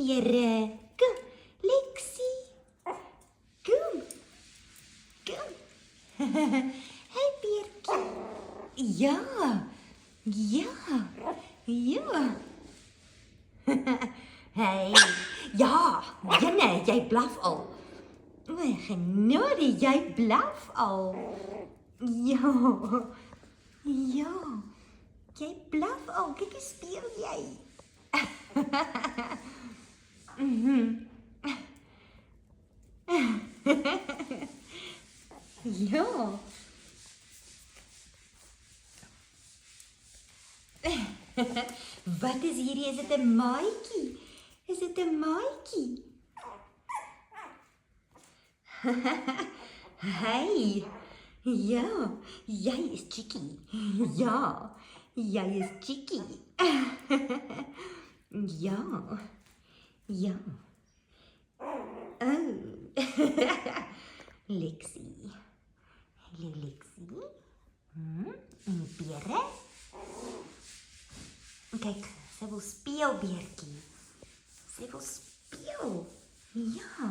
Pierre. Kom, Lexie. Kom. Kom. Hey, Piertje. Ja. Ja. Ja. Hey. Ja. Ja, nee, jij blaf al. Genade, jij blaf al. Ja. Ja. Jij blaf al. Kijk eens, speel jij. Ja. Wat is hierdie? Is dit 'n maatjie? Is dit 'n maatjie? Hey. Ja, jy is Chickie. Ja, jy is Chickie. Ja. Ja. Oh. Lexie. Hallo Lexie. En Pierre? Kyk, sy wil speel, Beertjie. Sy wil speel. Ja.